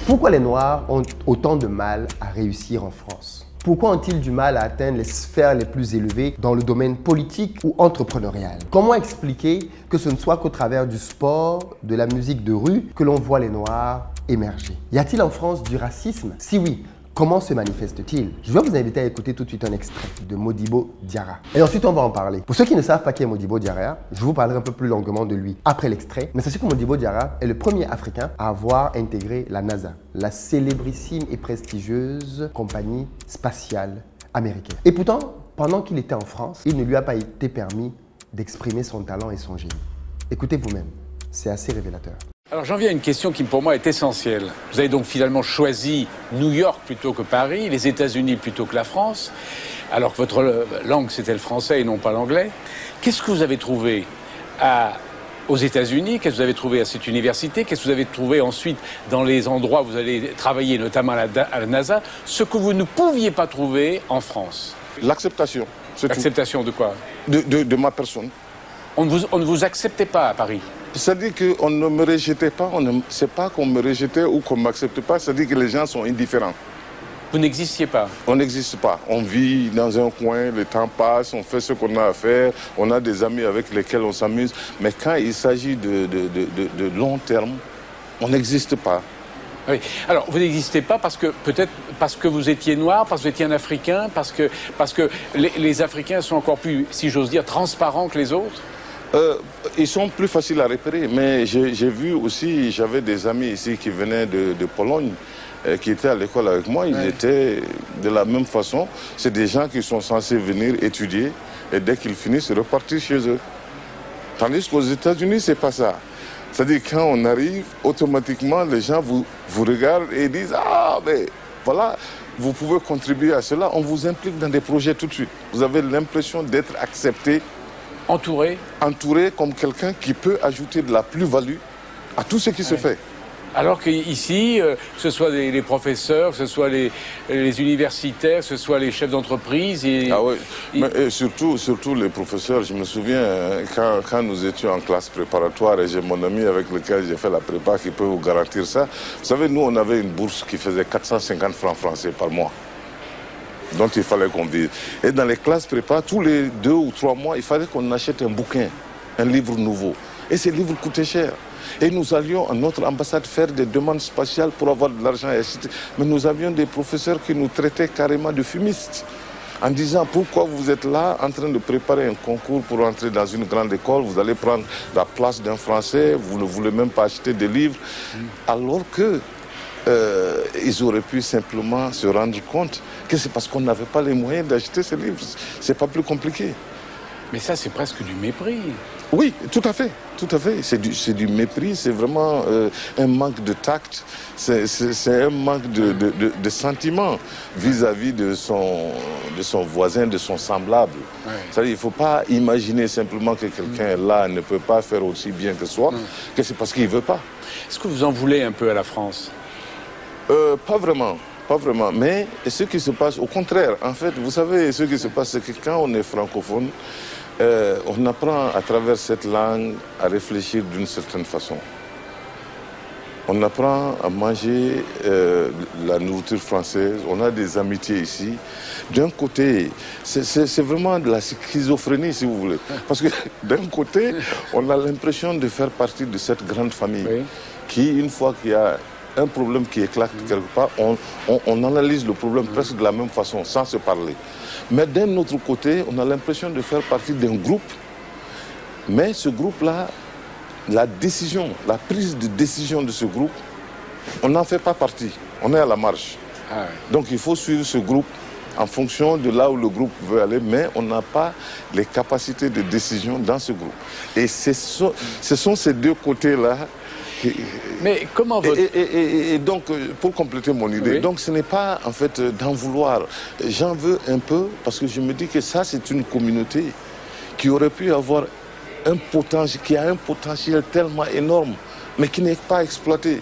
Pourquoi les Noirs ont autant de mal à réussir en France? Pourquoi ont-ils du mal à atteindre les sphères les plus élevées dans le domaine politique ou entrepreneurial? Comment expliquer que ce ne soit qu'au travers du sport, de la musique de rue, que l'on voit les Noirs émerger? Y a-t-il en France du racisme? Si oui, comment se manifeste-t-il? Je vais vous inviter à écouter tout de suite un extrait de Modibo Diarra. Et ensuite, on va en parler. Pour ceux qui ne savent pas qui est Modibo Diarra, je vous parlerai un peu plus longuement de lui après l'extrait. Mais sachez que Modibo Diarra est le premier Africain à avoir intégré la NASA, la célébrissime et prestigieuse compagnie spatiale américaine. Et pourtant, pendant qu'il était en France, il ne lui a pas été permis d'exprimer son talent et son génie. Écoutez vous-même, c'est assez révélateur. Alors j'en viens à une question qui pour moi est essentielle. Vous avez donc finalement choisi New York plutôt que Paris, les États-Unis plutôt que la France, alors que votre langue c'était le français et non pas l'anglais. Qu'est-ce que vous avez trouvé aux États-Unis? Qu'est-ce que vous avez trouvé à cette université? Qu'est-ce que vous avez trouvé ensuite dans les endroits où vous allez travailler, notamment à la NASA, ce que vous ne pouviez pas trouver en France? L'acceptation. L'acceptation de quoi? De ma personne. On ne vous acceptait pas à Paris? C'est-à-dire qu'on ne me rejetait pas, c'est pas qu'on me rejetait ou qu'on ne m'accepte pas, c'est-à-dire que les gens sont indifférents. Vous n'existiez pas? On n'existe pas. On vit dans un coin, le temps passe, on fait ce qu'on a à faire, on a des amis avec lesquels on s'amuse. Mais quand il s'agit de long terme, on n'existe pas. Oui. Alors, vous n'existez pas parce que peut-être parce que vous étiez noir, parce que vous étiez un Africain, parce que les Africains sont encore plus, si j'ose dire, transparents que les autres? Ils sont plus faciles à repérer, mais j'ai vu aussi, j'avais des amis ici qui venaient de Pologne, qui étaient à l'école avec moi, ils étaient de la même façon. C'est des gens qui sont censés venir étudier et dès qu'ils finissent, repartir chez eux. Tandis qu'aux États-Unis, c'est pas ça. C'est-à-dire quand on arrive, automatiquement, les gens vous regardent et disent « Ah, mais voilà, vous pouvez contribuer à cela. » On vous implique dans des projets tout de suite. Vous avez l'impression d'être accepté. Entouré comme quelqu'un qui peut ajouter de la plus-value à tout ce qui se fait. Alors qu'ici, que ce soit les professeurs, que ce soit les universitaires, que ce soit les chefs d'entreprise... Ah oui, mais surtout les professeurs. Je me souviens, quand nous étions en classe préparatoire, et j'ai mon ami avec lequel j'ai fait la prépa qui peut vous garantir ça. Vous savez, nous, on avait une bourse qui faisait 450 francs français par mois, dont il fallait qu'on vive. Et dans les classes prépa, tous les 2 ou 3 mois, il fallait qu'on achète un bouquin, un livre nouveau. Et ces livres coûtaient cher. Et nous allions à notre ambassade faire des demandes spatiales pour avoir de l'argent à acheter. Mais nous avions des professeurs qui nous traitaient carrément de fumistes, en disant pourquoi vous êtes là en train de préparer un concours pour entrer dans une grande école, vous allez prendre la place d'un Français, vous ne voulez même pas acheter des livres, alors que ils auraient pu simplement se rendre compte que c'est parce qu'on n'avait pas les moyens d'acheter ces livres. C'est pas plus compliqué. Mais ça, c'est presque du mépris. Oui, tout à fait, tout à fait. C'est du mépris, c'est vraiment un manque de tact, c'est un manque de sentiment vis-à-vis de son voisin, de son semblable. Ouais. C'est-à-dire, il ne faut pas imaginer simplement que quelqu'un là ne peut pas faire aussi bien que soi, que c'est parce qu'il ne veut pas. Est-ce que vous en voulez un peu à la France? Pas vraiment. Pas vraiment, mais ce qui se passe, au contraire, en fait, vous savez, ce qui se passe, c'est que quand on est francophone, on apprend à travers cette langue à réfléchir d'une certaine façon. On apprend à manger la nourriture française, on a des amitiés ici. D'un côté, c'est vraiment de la schizophrénie, si vous voulez. Parce que d'un côté, on a l'impression de faire partie de cette grande famille qui, une fois qu'il y a un problème qui éclate quelque part, on analyse le problème presque de la même façon, sans se parler. Mais d'un autre côté, on a l'impression de faire partie d'un groupe, mais ce groupe-là, la décision, la prise de décision de ce groupe, on n'en fait pas partie, on est à la marge. Donc il faut suivre ce groupe en fonction de là où le groupe veut aller, mais on n'a pas les capacités de décision dans ce groupe. Et ce sont ces deux côtés-là. Mais comment votre... et donc, pour compléter mon idée, donc ce n'est pas en fait d'en vouloir. J'en veux un peu parce que je me dis que ça, c'est une communauté qui aurait pu avoir un potentiel, qui a un potentiel tellement énorme, mais qui n'est pas exploité.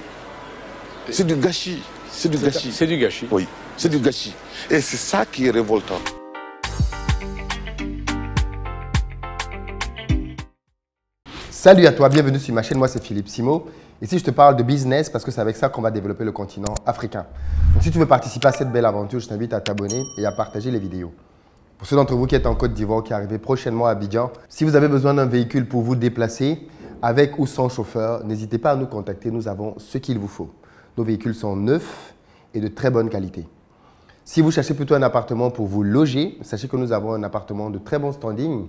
C'est du gâchis. C'est du gâchis. C'est du gâchis. Oui, c'est du gâchis. Et c'est ça qui est révoltant. Salut à toi, bienvenue sur ma chaîne, moi c'est Philippe Simo. Ici je te parle de business parce que c'est avec ça qu'on va développer le continent africain. Donc si tu veux participer à cette belle aventure, je t'invite à t'abonner et à partager les vidéos. Pour ceux d'entre vous qui êtes en Côte d'Ivoire, qui arrivez prochainement à Abidjan, si vous avez besoin d'un véhicule pour vous déplacer, avec ou sans chauffeur, n'hésitez pas à nous contacter, nous avons ce qu'il vous faut. Nos véhicules sont neufs et de très bonne qualité. Si vous cherchez plutôt un appartement pour vous loger, sachez que nous avons un appartement de très bon standing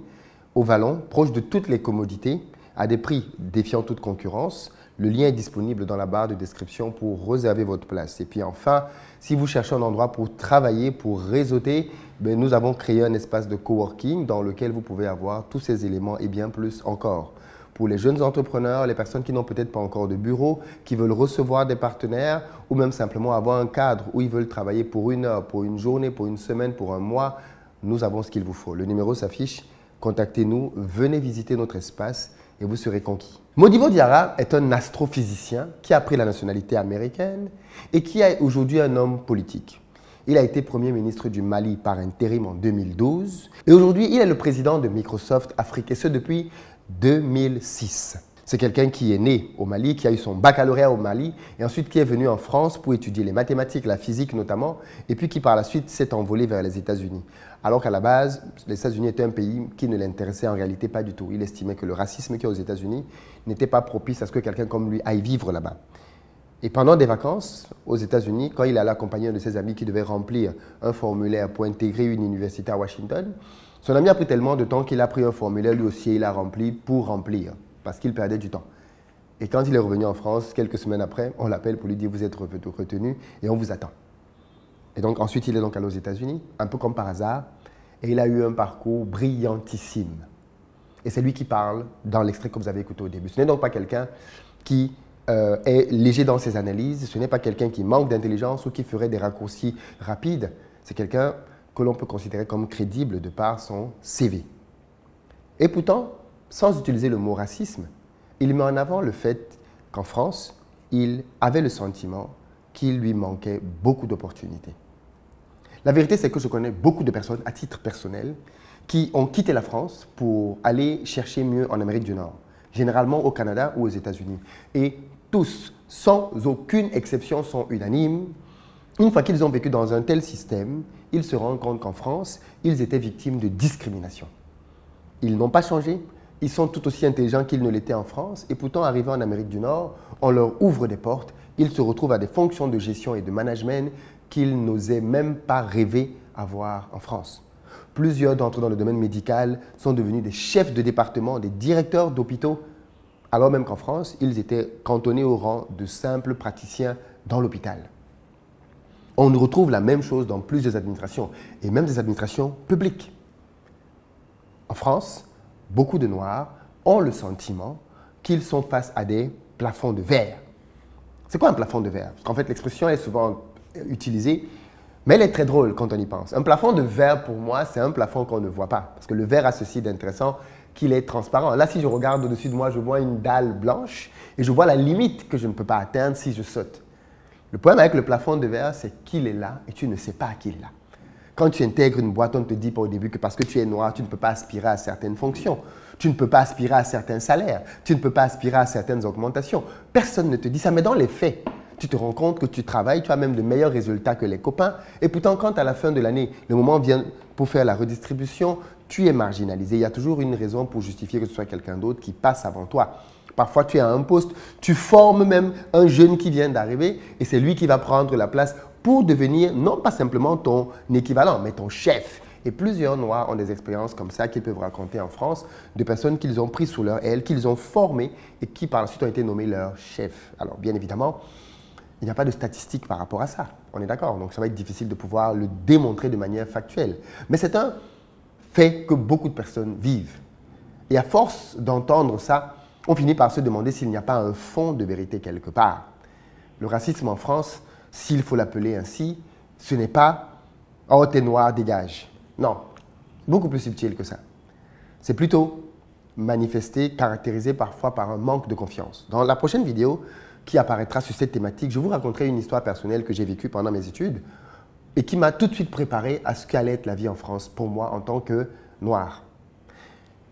au Vallon, proche de toutes les commodités, à des prix défiant toute concurrence. Le lien est disponible dans la barre de description pour réserver votre place. Et puis enfin, si vous cherchez un endroit pour travailler, pour réseauter, nous avons créé un espace de coworking dans lequel vous pouvez avoir tous ces éléments et bien plus encore. Pour les jeunes entrepreneurs, les personnes qui n'ont peut-être pas encore de bureau, qui veulent recevoir des partenaires ou même simplement avoir un cadre où ils veulent travailler pour une heure, pour une journée, pour une semaine, pour un mois, nous avons ce qu'il vous faut. Le numéro s'affiche, contactez-nous, venez visiter notre espace et vous serez conquis. Modibo Diarra est un astrophysicien qui a pris la nationalité américaine et qui est aujourd'hui un homme politique. Il a été Premier ministre du Mali par intérim en 2012 et aujourd'hui il est le président de Microsoft Afrique et ce depuis 2006. C'est quelqu'un qui est né au Mali, qui a eu son baccalauréat au Mali et ensuite qui est venu en France pour étudier les mathématiques, la physique notamment, et puis qui par la suite s'est envolé vers les États-Unis. Alors qu'à la base, les États-Unis étaient un pays qui ne l'intéressait en réalité pas du tout. Il estimait que le racisme qu'il y a aux États-Unis n'était pas propice à ce que quelqu'un comme lui aille vivre là-bas. Et pendant des vacances aux États-Unis, quand il allait accompagner un de ses amis qui devait remplir un formulaire pour intégrer une université à Washington, son ami a pris tellement de temps qu'il a pris un formulaire lui aussi et il a rempli pour remplir, parce qu'il perdait du temps. Et quand il est revenu en France, quelques semaines après, on l'appelle pour lui dire « vous êtes retenu et on vous attend ». Et donc ensuite, il est donc allé aux États-Unis, un peu comme par hasard, et il a eu un parcours brillantissime. Et c'est lui qui parle dans l'extrait que vous avez écouté au début. Ce n'est donc pas quelqu'un qui est léger dans ses analyses, ce n'est pas quelqu'un qui manque d'intelligence ou qui ferait des raccourcis rapides. C'est quelqu'un que l'on peut considérer comme crédible de par son CV. Et pourtant, sans utiliser le mot racisme, il met en avant le fait qu'en France, il avait le sentiment qu'il lui manquait beaucoup d'opportunités. La vérité, c'est que je connais beaucoup de personnes, à titre personnel, qui ont quitté la France pour aller chercher mieux en Amérique du Nord, généralement au Canada ou aux États-Unis. Et tous, sans aucune exception, sont unanimes. Une fois qu'ils ont vécu dans un tel système, ils se rendent compte qu'en France, ils étaient victimes de discrimination. Ils n'ont pas changé, ils sont tout aussi intelligents qu'ils ne l'étaient en France, et pourtant, arrivés en Amérique du Nord, on leur ouvre des portes, ils se retrouvent à des fonctions de gestion et de management qu'ils n'osaient même pas rêver avoir en France. Plusieurs d'entre eux dans le domaine médical sont devenus des chefs de département, des directeurs d'hôpitaux, alors même qu'en France, ils étaient cantonnés au rang de simples praticiens dans l'hôpital. On retrouve la même chose dans plusieurs administrations, et même des administrations publiques. En France, beaucoup de Noirs ont le sentiment qu'ils sont face à des plafonds de verre. C'est quoi un plafond de verre? Parce qu'en fait, l'expression est souvent utilisée, mais elle est très drôle quand on y pense. Un plafond de verre, pour moi, c'est un plafond qu'on ne voit pas. Parce que le verre a ceci d'intéressant qu'il est transparent. Là, si je regarde au-dessus de moi, je vois une dalle blanche et je vois la limite que je ne peux pas atteindre si je saute. Le problème avec le plafond de verre, c'est qu'il est là et tu ne sais pas qu'il est là. Quand tu intègres une boîte, on ne te dit pas au début que parce que tu es noir, tu ne peux pas aspirer à certaines fonctions. Tu ne peux pas aspirer à certains salaires. Tu ne peux pas aspirer à certaines augmentations. Personne ne te dit ça, mais dans les faits, tu te rends compte que tu travailles, tu as même de meilleurs résultats que les copains. Et pourtant, quand à la fin de l'année, le moment vient pour faire la redistribution, tu es marginalisé. Il y a toujours une raison pour justifier que ce soit quelqu'un d'autre qui passe avant toi. Parfois, tu es à un poste, tu formes même un jeune qui vient d'arriver et c'est lui qui va prendre la place pour devenir non pas simplement ton équivalent, mais ton chef. Et plusieurs Noirs ont des expériences comme ça qu'ils peuvent raconter en France, de personnes qu'ils ont pris sous leur aile, qu'ils ont formées et qui par la suite ont été nommés leurs chefs. Alors bien évidemment, il n'y a pas de statistiques par rapport à ça, on est d'accord, donc ça va être difficile de pouvoir le démontrer de manière factuelle. Mais c'est un fait que beaucoup de personnes vivent. Et à force d'entendre ça, on finit par se demander s'il n'y a pas un fond de vérité quelque part. Le racisme en France, s'il faut l'appeler ainsi, ce n'est pas « oh, t'es noir, dégage ». Non, beaucoup plus subtil que ça. C'est plutôt manifesté, caractérisé parfois par un manque de confiance. Dans la prochaine vidéo qui apparaîtra sur cette thématique, je vous raconterai une histoire personnelle que j'ai vécue pendant mes études et qui m'a tout de suite préparé à ce qu'allait être la vie en France pour moi en tant que noir.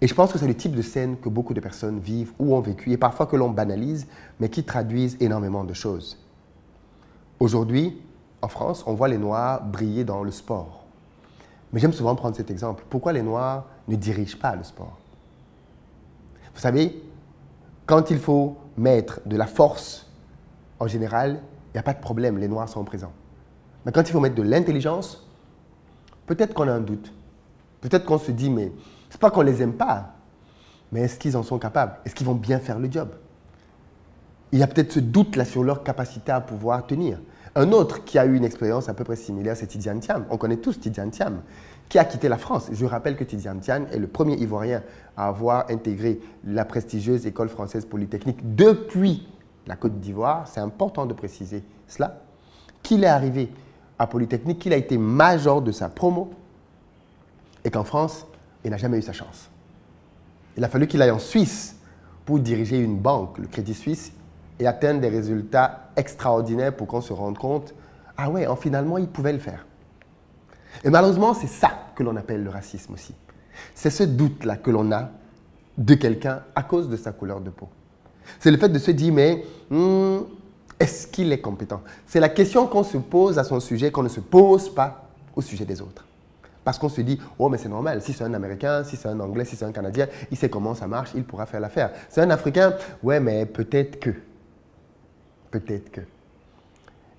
Et je pense que c'est le type de scène que beaucoup de personnes vivent ou ont vécu et parfois que l'on banalise, mais qui traduisent énormément de choses. Aujourd'hui, en France, on voit les Noirs briller dans le sport. Mais j'aime souvent prendre cet exemple. Pourquoi les Noirs ne dirigent pas le sport? Vous savez, quand il faut mettre de la force, en général, il n'y a pas de problème, les Noirs sont présents. Mais quand il faut mettre de l'intelligence, peut-être qu'on a un doute. Peut-être qu'on se dit, mais ce n'est pas qu'on ne les aime pas, mais est-ce qu'ils en sont capables? Est-ce qu'ils vont bien faire le job? Il y a peut-être ce doute-là sur leur capacité à pouvoir tenir. Un autre qui a eu une expérience à peu près similaire, c'est Tidjane Thiam. On connaît tous Tidjane Thiam, qui a quitté la France. Je rappelle que Tidjane Thiam est le premier Ivoirien à avoir intégré la prestigieuse École française polytechnique depuis la Côte d'Ivoire. C'est important de préciser cela. Qu'il est arrivé à Polytechnique, qu'il a été major de sa promo et qu'en France, il n'a jamais eu sa chance. Il a fallu qu'il aille en Suisse pour diriger une banque, le Crédit Suisse, et atteindre des résultats extraordinaires pour qu'on se rende compte, ah ouais, finalement, il pouvait le faire. Et malheureusement, c'est ça que l'on appelle le racisme aussi. C'est ce doute-là que l'on a de quelqu'un à cause de sa couleur de peau. C'est le fait de se dire, mais est-ce qu'il est compétent? C'est la question qu'on se pose à son sujet, qu'on ne se pose pas au sujet des autres. Parce qu'on se dit, oh mais c'est normal, si c'est un Américain, si c'est un Anglais, si c'est un Canadien, il sait comment ça marche, il pourra faire l'affaire. C'est un Africain, ouais mais peut-être que. Peut-être que.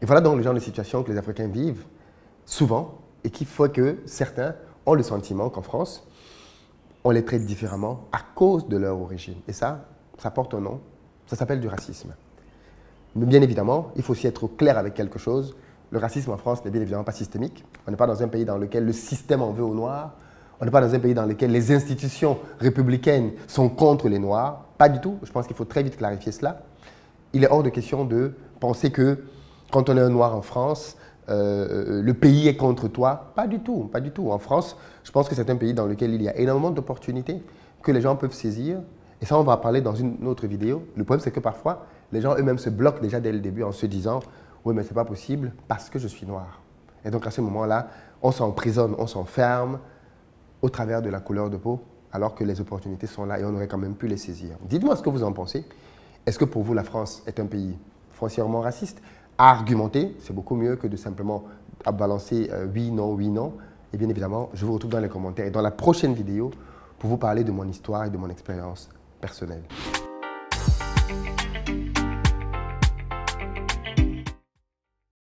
Et voilà donc le genre de situation que les Africains vivent souvent et qui fait que certains ont le sentiment qu'en France, on les traite différemment à cause de leur origine. Et ça porte un nom, ça s'appelle du racisme. Mais bien évidemment, il faut aussi être clair avec quelque chose. Le racisme en France n'est bien évidemment pas systémique. On n'est pas dans un pays dans lequel le système en veut aux Noirs. On n'est pas dans un pays dans lequel les institutions républicaines sont contre les Noirs. Pas du tout. Je pense qu'il faut très vite clarifier cela. Il est hors de question de penser que quand on est un Noir en France, le pays est contre toi. Pas du tout, pas du tout. En France, je pense que c'est un pays dans lequel il y a énormément d'opportunités que les gens peuvent saisir. Et ça, on va en parler dans une autre vidéo. Le problème, c'est que parfois, les gens eux-mêmes se bloquent déjà dès le début en se disant « Oui, mais ce n'est pas possible parce que je suis noir. » Et donc, à ce moment-là, on s'emprisonne, on s'enferme au travers de la couleur de peau, alors que les opportunités sont là et on aurait quand même pu les saisir. Dites-moi ce que vous en pensez. Est-ce que pour vous, la France est un pays foncièrement raciste? À argumenter, c'est beaucoup mieux que de simplement balancer oui, non. Et bien évidemment, je vous retrouve dans les commentaires et dans la prochaine vidéo pour vous parler de mon histoire et de mon expérience personnelle.